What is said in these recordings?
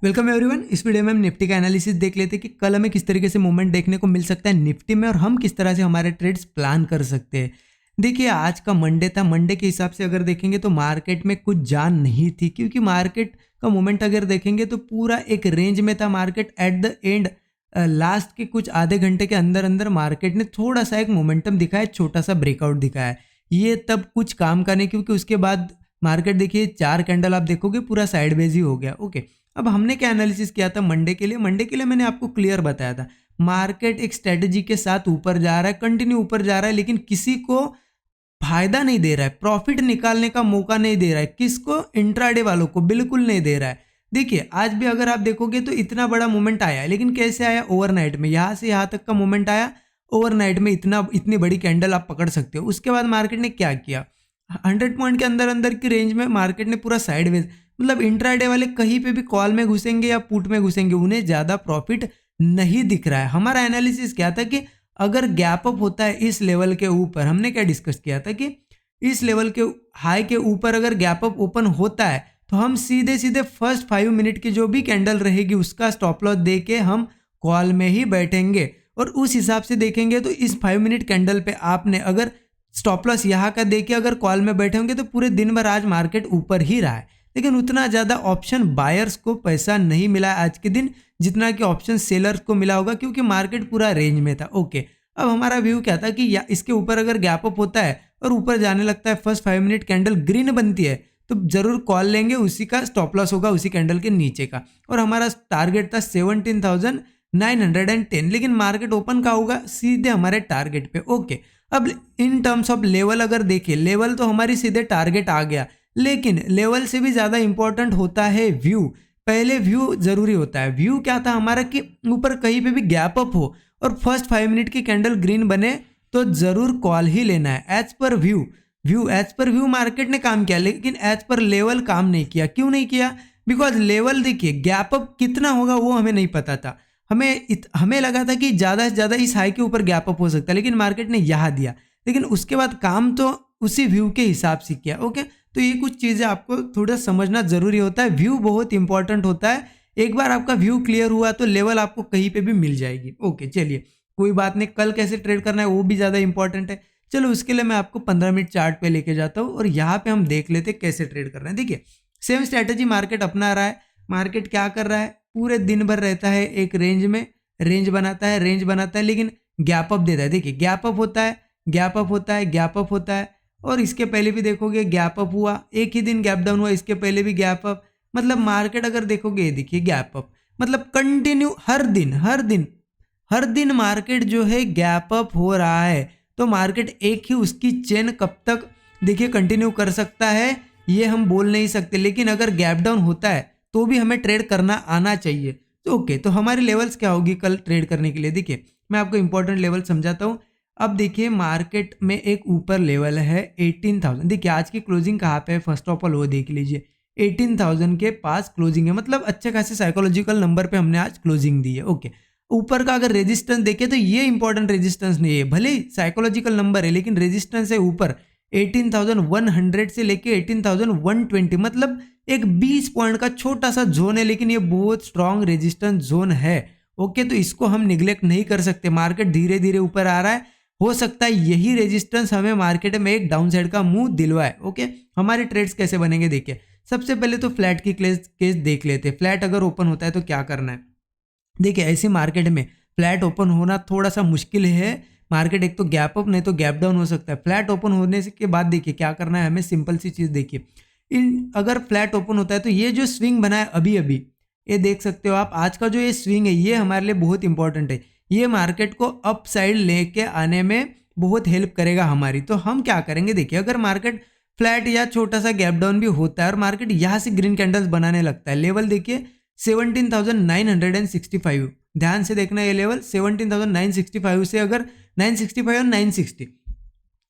Welcome everyone. इस video में हम निफ्टी का एनालिसिस देख लेते हैं कि कल हमें किस तरीके से मूवमेंट देखने को मिल सकता है निफ्टी में और हम किस तरह से हमारे ट्रेड्स प्लान कर सकते हैं। देखिए आज का मंडे था, मंडे के हिसाब से अगर देखेंगे तो मार्केट में कुछ जान नहीं थी, क्योंकि मार्केट का मूवमेंट अगर देखेंगे तो पूरा एक रेंज में था। Market at the end last के कुछ आधे घंटे के अंदर अंदर मार्केट ने थोड़ा सा एक मोमेंटम दिखाया, छोटा सा ब्रेकआउट दिखाया। ये तब कुछ काम का नहीं, क्योंकि उसके बाद मार्केट देखिए 4 कैंडल आप देखोगे पूरा साइडवेज ही हो गया। ओके, अब हमने क्या एनालिसिस किया था मंडे के लिए मैंने आपको क्लियर बताया था मार्केट एक स्ट्रेटजी के साथ ऊपर जा रहा है, कंटिन्यू ऊपर जा रहा है, लेकिन किसी को फायदा नहीं दे रहा है, प्रॉफिट निकालने का मौका नहीं दे रहा है। किसको? इंट्राडे वालों को बिल्कुल नहीं दे रहा है। देखिए आज भी अगर आप देखोगे तो इतना बड़ा मूवमेंट आया है, लेकिन कैसे आया? ओवरनाइट में, यहां से यहां तक का मूवमेंट आया ओवरनाइट में, इतनी बड़ी कैंडल आप पकड़ सकते हो। उसके बाद मार्केट ने क्या किया? 100 पॉइंट के अंदर अंदर की रेंज में मार्केट ने पूरा साइडवेज, मतलब इंट्राडे वाले कहीं पे भी कॉल में घुसेंगे या पुट में घुसेंगे, उन्हें ज्यादा प्रॉफिट नहीं दिख रहा है। हमारा एनालिसिस क्या था कि अगर गैप अप होता है इस लेवल के ऊपर, हमने क्या डिस्कस किया था कि इस लेवल के हाई के ऊपर अगर गैप अप ओपन होता है तो हम सीधे सीधे फर्स्ट 5 मिनट की जो भी कैंडल रहेगी उसका स्टॉप लॉस दे के हम कॉल में ही बैठेंगे, और उस हिसाब से देखेंगे तो इस 5 मिनट कैंडल पे आपने अगर स्टॉप लॉस यहाँ का देके अगर कॉल में बैठे होंगे तो पूरे दिन भर आज मार्केट ऊपर ही रहा है, लेकिन उतना ज़्यादा ऑप्शन बायर्स को पैसा नहीं मिला आज के दिन जितना कि ऑप्शन सेलर्स को मिला होगा, क्योंकि मार्केट पूरा रेंज में था। ओके, अब हमारा व्यू क्या था कि इसके ऊपर अगर गैप अप होता है और ऊपर जाने लगता है, फर्स्ट 5 मिनट कैंडल ग्रीन बनती है तो जरूर कॉल लेंगे, उसी का स्टॉप लॉस होगा उसी कैंडल के नीचे का, और हमारा टारगेट था 17,910, लेकिन मार्केट ओपन का होगा सीधे हमारे टारगेट पे। ओके, अब इन टर्म्स ऑफ लेवल अगर देखें, लेवल तो हमारी सीधे टारगेट आ गया, लेकिन लेवल से भी ज्यादा इंपॉर्टेंट होता है व्यू। पहले व्यू जरूरी होता है। व्यू क्या था हमारा कि ऊपर कहीं पे भी गैप अप हो और फर्स्ट 5 मिनट की कैंडल ग्रीन बने तो जरूर कॉल ही लेना है। एज पर व्यू मार्केट ने काम किया, लेकिन एज पर लेवल काम नहीं किया। क्यों नहीं किया? बिकॉज लेवल देखिए गैप अप कितना होगा वो हमें नहीं पता था। हमें लगा था कि ज्यादा से ज्यादा इस हाई के ऊपर गैप अप हो सकता है, लेकिन मार्केट ने यहां दिया, लेकिन उसके बाद काम तो उसी व्यू के हिसाब से किया। ओके, तो ये कुछ चीजें आपको थोड़ा समझना जरूरी होता है। व्यू बहुत इंपॉर्टेंट होता है। एक बार आपका व्यू क्लियर हुआ तो लेवल आपको कहीं पे भी मिल जाएगी। ओके चलिए, कोई बात नहीं, कल कैसे ट्रेड करना है वो भी ज्यादा इंपॉर्टेंट है। चलो उसके लिए मैं आपको 15 मिनट चार्ट पे लेके जाता हूँ और यहाँ पे हम देख लेते हैं कैसे ट्रेड करना है। देखिए सेम स्ट्रेटेजी मार्केट अपना रहा है। मार्केट क्या कर रहा है? पूरे दिन भर रहता है एक रेंज में, रेंज बनाता है, लेकिन गैप अप देता है। देखिए गैप अप होता है, और इसके पहले भी देखोगे गैप अप हुआ, एक ही दिन गैप डाउन हुआ, इसके पहले भी गैप अप। मतलब मार्केट अगर देखोगे ये देखिए गैप अप, मतलब कंटिन्यू हर दिन मार्केट जो है गैप अप हो रहा है। तो मार्केट एक ही उसकी चेन कब तक देखिए कंटिन्यू कर सकता है ये हम बोल नहीं सकते, लेकिन अगर गैप डाउन होता है तो भी हमें ट्रेड करना आना चाहिए। तो ओके, तो हमारी लेवल्स क्या होगी कल ट्रेड करने के लिए? देखिए मैं आपको इंपॉर्टेंट लेवल समझाता हूँ। अब देखिए मार्केट में एक ऊपर लेवल है 18,000। देखिए आज की क्लोजिंग कहाँ पे है? फर्स्ट ऑफ ऑल वो देख लीजिए, 18,000 के पास क्लोजिंग है, मतलब अच्छे खासे साइकोलॉजिकल नंबर पे हमने आज क्लोजिंग दी है। ओके, ऊपर का अगर रेजिस्टेंस देखे तो ये इंपॉर्टेंट रेजिस्टेंस नहीं है, भले ही साइकोलॉजिकल नंबर है लेकिन रेजिस्टेंस है ऊपर 18,100 से लेके 18,120, मतलब एक 20 पॉइंट का छोटा सा जोन है, लेकिन ये बहुत स्ट्रॉन्ग रेजिस्टेंस जोन है। ओके, तो इसको हम निग्लेक्ट नहीं कर सकते। मार्केट धीरे धीरे ऊपर आ रहा है, हो सकता है यही रेजिस्टेंस हमें मार्केट में एक डाउन साइड का मुंह दिलवाए। ओके, हमारे ट्रेड्स कैसे बनेंगे देखिए, सबसे पहले तो फ्लैट की केस देख लेते हैं। फ्लैट अगर ओपन होता है तो क्या करना है? देखिए ऐसी मार्केट में फ्लैट ओपन होना थोड़ा सा मुश्किल है। मार्केट एक तो गैप अप नहीं तो गैप डाउन हो सकता है। फ्लैट ओपन होने के बाद देखिए क्या करना है हमें, सिंपल सी चीज देखिए, अगर फ्लैट ओपन होता है तो ये जो स्विंग बना है अभी अभी, ये देख सकते हो आप, आज का जो ये स्विंग है ये हमारे लिए बहुत इंपॉर्टेंट है। ये मार्केट को अप साइड लेके आने में बहुत हेल्प करेगा हमारी। तो हम क्या करेंगे देखिए, अगर मार्केट फ्लैट या छोटा सा गैप डाउन भी होता है और मार्केट यहाँ से ग्रीन कैंडल्स बनाने लगता है, लेवल देखिए 17,965, ध्यान से देखना ये लेवल 17,965 से अगर 965 और 960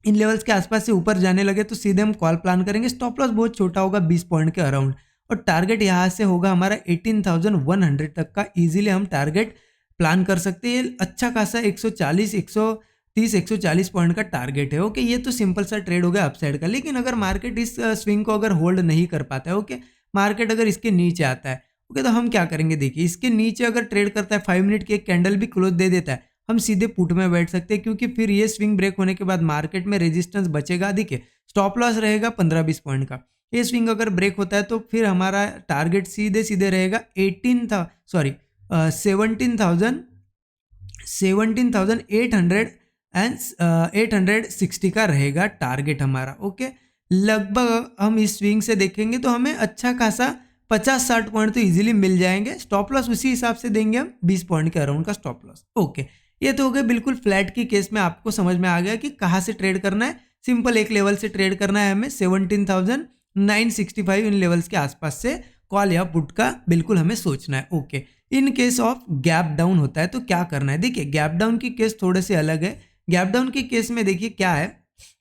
इन लेवल्स के आसपास से ऊपर जाने लगे तो सीधे हम कॉल प्लान करेंगे। स्टॉप लॉस बहुत छोटा होगा 20 पॉइंट के अराउंड, और टारगेट यहाँ से होगा हमारा 18,100 तक का। इजीली हम टारगेट प्लान कर सकते हैं। अच्छा खासा 140 पॉइंट का टारगेट है। ओके, ये तो सिंपल सा ट्रेड हो गया अपसाइड का। लेकिन अगर मार्केट इस स्विंग को अगर होल्ड नहीं कर पाता है, ओके, मार्केट अगर इसके नीचे आता है ओके, तो हम क्या करेंगे, देखिए इसके नीचे अगर ट्रेड करता है 5 मिनट की एक कैंडल भी क्लोज दे देता है, हम सीधे पुट में बैठ सकते हैं, क्योंकि फिर ये स्विंग ब्रेक होने के बाद मार्केट में रेजिस्टेंस बचेगा। देखिए स्टॉप लॉस रहेगा 15-20 पॉइंट का। ये स्विंग अगर ब्रेक होता है तो फिर हमारा टारगेट सीधे सीधे रहेगा 17,860 का रहेगा टारगेट हमारा। ओके, लगभग हम इस स्विंग से देखेंगे तो हमें अच्छा खासा 50-60 पॉइंट तो इजीली मिल जाएंगे। स्टॉप लॉस उसी हिसाब से देंगे हम, 20 पॉइंट के अराउंड का स्टॉप लॉस। ओके, ये तो हो गया बिल्कुल फ्लैट की केस में आपको समझ में आ गया कि कहाँ से ट्रेड करना है। सिंपल एक लेवल से ट्रेड करना है हमें, 17,965 इन लेवल्स के आसपास से कॉल या पुट का बिल्कुल हमें सोचना है। Okay, in case of gap down होता है तो क्या करना है, देखिए गैप डाउन की केस थोड़े से अलग है। गैप डाउन की केस में देखिए क्या है,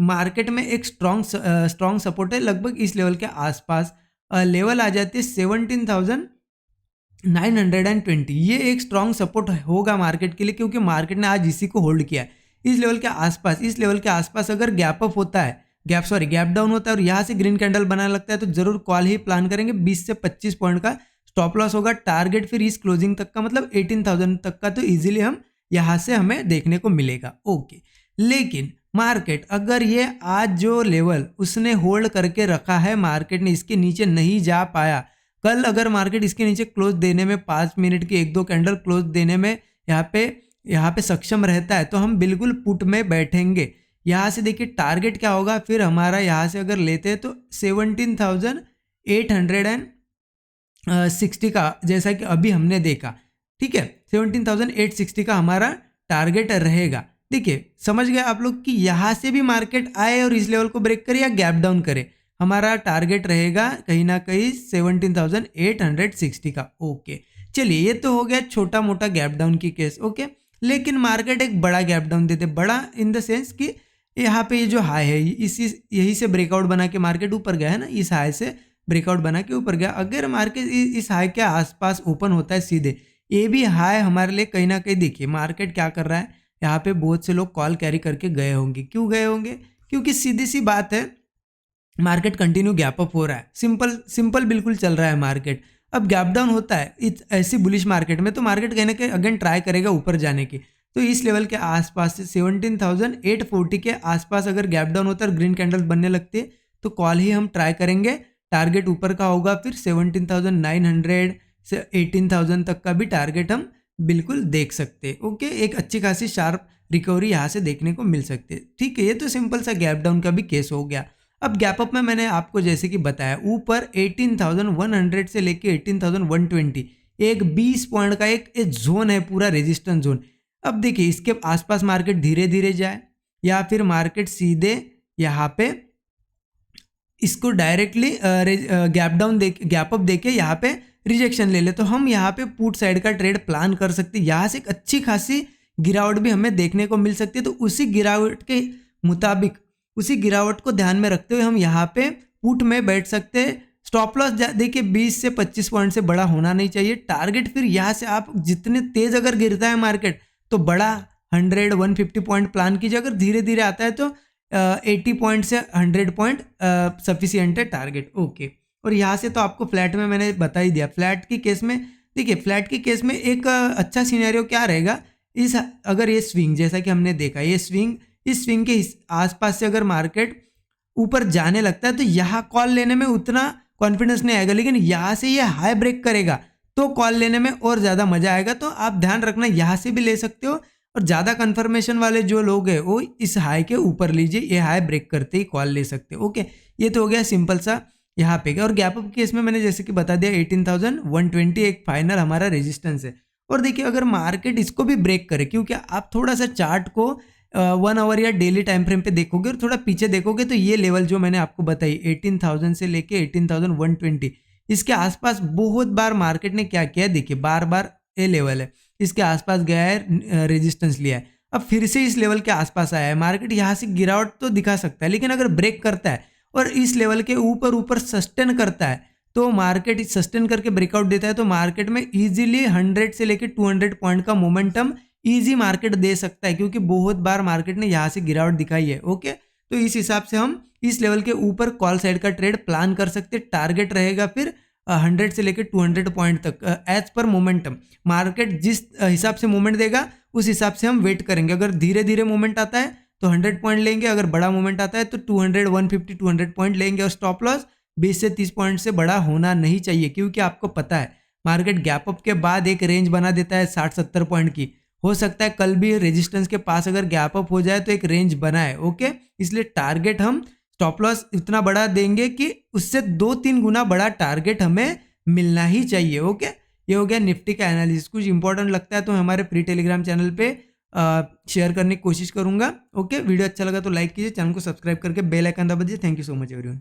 मार्केट में एक स्ट्रॉन्ग सपोर्ट है लगभग इस लेवल के आसपास, लेवल आ जाती है 17,920। ये एक स्ट्रॉन्ग सपोर्ट होगा मार्केट के लिए, क्योंकि मार्केट ने आज इसी को होल्ड किया है। इस लेवल के आसपास अगर गैप अप होता है, गैप डाउन होता है और यहाँ से ग्रीन कैंडल बनाने लगता है, तो जरूर कॉल ही प्लान करेंगे। 20 से 25 पॉइंट का स्टॉप लॉस होगा। टारगेट फिर इस क्लोजिंग तक का, मतलब 18,000 तक का तो इजीली हम यहाँ से हमें देखने को मिलेगा। ओके, लेकिन मार्केट अगर ये आज जो लेवल उसने होल्ड करके रखा है, मार्केट ने इसके नीचे नहीं जा पाया, कल अगर मार्केट इसके नीचे क्लोज देने में 5 मिनट की 1-2 कैंडल क्लोज देने में यहाँ पे सक्षम रहता है, तो हम बिल्कुल पुट में बैठेंगे। यहाँ से देखिए टारगेट क्या होगा फिर हमारा, यहाँ से अगर लेते हैं तो 17,860 का, जैसा कि अभी हमने देखा, ठीक है, 17,860 का हमारा टारगेट रहेगा। देखिए समझ गए आप लोग कि यहाँ से भी मार्केट आए और इस लेवल को ब्रेक करे या गैप डाउन करे, हमारा टारगेट रहेगा कहीं ना कहीं 17,860 का। ओके, चलिए ये तो हो गया छोटा मोटा गैप डाउन की केस। ओके, लेकिन मार्केट एक बड़ा गैप डाउन देते, बड़ा इन द सेंस कि यहाँ पे ये जो हाई है यही से ब्रेकआउट बना के मार्केट ऊपर गया है ना, इस हाई से ब्रेकआउट बना के ऊपर गया। अगर मार्केट इस हाई के आसपास ओपन होता है सीधे, ये भी हाई हमारे लिए कहीं ना कहीं, देखिए मार्केट क्या कर रहा है, यहाँ पे बहुत से लोग कॉल कैरी करके गए होंगे। क्यों गए होंगे, क्योंकि सीधी सी बात है, मार्केट कंटिन्यू गैप अप हो रहा है, सिंपल बिल्कुल चल रहा है मार्केट। अब गैप डाउन होता है ऐसी बुलिश मार्केट में, तो मार्केट कहीं ना कहीं अगेन ट्राई करेगा ऊपर जाने की। तो इस लेवल के आसपास से 17,840 के आसपास अगर गैप डाउन होता है और ग्रीन कैंडल बनने लगती है, तो कॉल ही हम ट्राई करेंगे। टारगेट ऊपर का होगा फिर 17,900 से 18,000 तक का भी टारगेट हम बिल्कुल देख सकते हैं। ओके, एक अच्छी खासी शार्प रिकवरी यहाँ से देखने को मिल सकती है। ठीक है, ये तो सिंपल सा गैप डाउन का भी केस हो गया। अब गैप अप में मैंने आपको जैसे कि बताया, ऊपर 18,100 से लेके 18,120 एक 20 पॉइंट का एक जोन है, पूरा रेजिस्टेंस जोन। अब देखिए इसके आसपास मार्केट धीरे धीरे जाए या फिर मार्केट सीधे यहाँ पे इसको डायरेक्टली गैप अप देके यहाँ पे रिजेक्शन ले ले, तो हम यहाँ पे पुट साइड का ट्रेड प्लान कर सकते हैं। यहाँ से एक अच्छी खासी गिरावट भी हमें देखने को मिल सकती है। तो उसी गिरावट के मुताबिक, उसी गिरावट को ध्यान में रखते हुए हम यहाँ पे पुट में बैठ सकते हैं। स्टॉप लॉस देखिए 20 से 25 पॉइंट से बड़ा होना नहीं चाहिए। टारगेट फिर यहाँ से आप जितने तेज अगर गिरता है मार्केट तो बड़ा 100-150 पॉइंट प्लान कीजिए। अगर धीरे धीरे आता है तो 80 पॉइंट से 100 पॉइंट सफिशियंट है टारगेट। ओके, और यहाँ से तो आपको फ्लैट में मैंने बता ही दिया। फ्लैट की केस में देखिए, फ्लैट की केस में एक अच्छा सिनेरियो क्या रहेगा, अगर ये स्विंग जैसा कि हमने देखा, ये स्विंग, इस स्विंग के आसपास से अगर मार्केट ऊपर जाने लगता है तो यहाँ कॉल लेने में उतना कॉन्फिडेंस नहीं आएगा, लेकिन यहाँ से ये हाई ब्रेक करेगा तो कॉल लेने में और ज़्यादा मजा आएगा। तो आप ध्यान रखना, यहाँ से भी ले सकते हो, और ज़्यादा कंफर्मेशन वाले जो लोग हैं वो इस हाई के ऊपर लीजिए, ये हाई ब्रेक करते ही कॉल ले सकते हो। ओके, ये तो हो गया सिंपल सा यहाँ पे। और गैप अप केस में मैंने जैसे कि बता दिया 18,120 एक फाइनल हमारा रेजिस्टेंस है। और देखिए अगर मार्केट इसको भी ब्रेक करे, क्योंकि आप थोड़ा सा चार्ट को 1 आवर या डेली टाइम फ्रेम पे देखोगे और थोड़ा पीछे देखोगे, तो ये लेवल जो मैंने आपको बताई 18,000 से लेके 18,120 इसके आसपास बहुत बार मार्केट ने क्या किया, देखिए बार बार ये लेवल है, इसके आसपास गया है, रेजिस्टेंस लिया है, अब फिर से इस लेवल के आसपास आया है। मार्केट यहाँ से गिरावट तो दिखा सकता है, लेकिन अगर ब्रेक करता है और इस लेवल के ऊपर सस्टेन करता है, तो मार्केट सस्टेन करके ब्रेकआउट देता है, तो मार्केट में इजीली 100 से लेके 200 पॉइंट का मोमेंटम इजी मार्केट दे सकता है, क्योंकि बहुत बार मार्केट ने यहाँ से गिरावट दिखाई है। ओके, तो इस हिसाब से हम इस लेवल के ऊपर कॉल साइड का ट्रेड प्लान कर सकते हैं। टारगेट रहेगा फिर 100 से लेकर 200 पॉइंट तक एज पर मोमेंटम। मार्केट जिस हिसाब से मूवमेंट देगा उस हिसाब से हम वेट करेंगे। अगर धीरे धीरे मूवमेंट आता है तो 100 पॉइंट लेंगे, अगर बड़ा मूवमेंट आता है तो 200, 150, 200 पॉइंट लेंगे। और स्टॉप लॉस 20 से 30 पॉइंट से बड़ा होना नहीं चाहिए, क्योंकि आपको पता है मार्केट गैप अप के बाद एक रेंज बना देता है 60-70 पॉइंट की। हो सकता है कल भी रेजिस्टेंस के पास अगर गैप अप हो जाए तो एक रेंज बनाए। ओके, इसलिए टारगेट हम स्टॉप लॉस इतना बड़ा देंगे कि उससे 2-3 गुना बड़ा टारगेट हमें मिलना ही चाहिए। ओके, ये हो गया निफ्टी का एनालिसिस। कुछ इंपॉर्टेंट लगता है तो हमारे फ्री टेलीग्राम चैनल पे शेयर करने की कोशिश करूंगा। ओके, वीडियो अच्छा लगा तो लाइक कीजिए, चैनल को सब्सक्राइब करके बेल आइकन दबा दीजिए। Thank you so much everyone.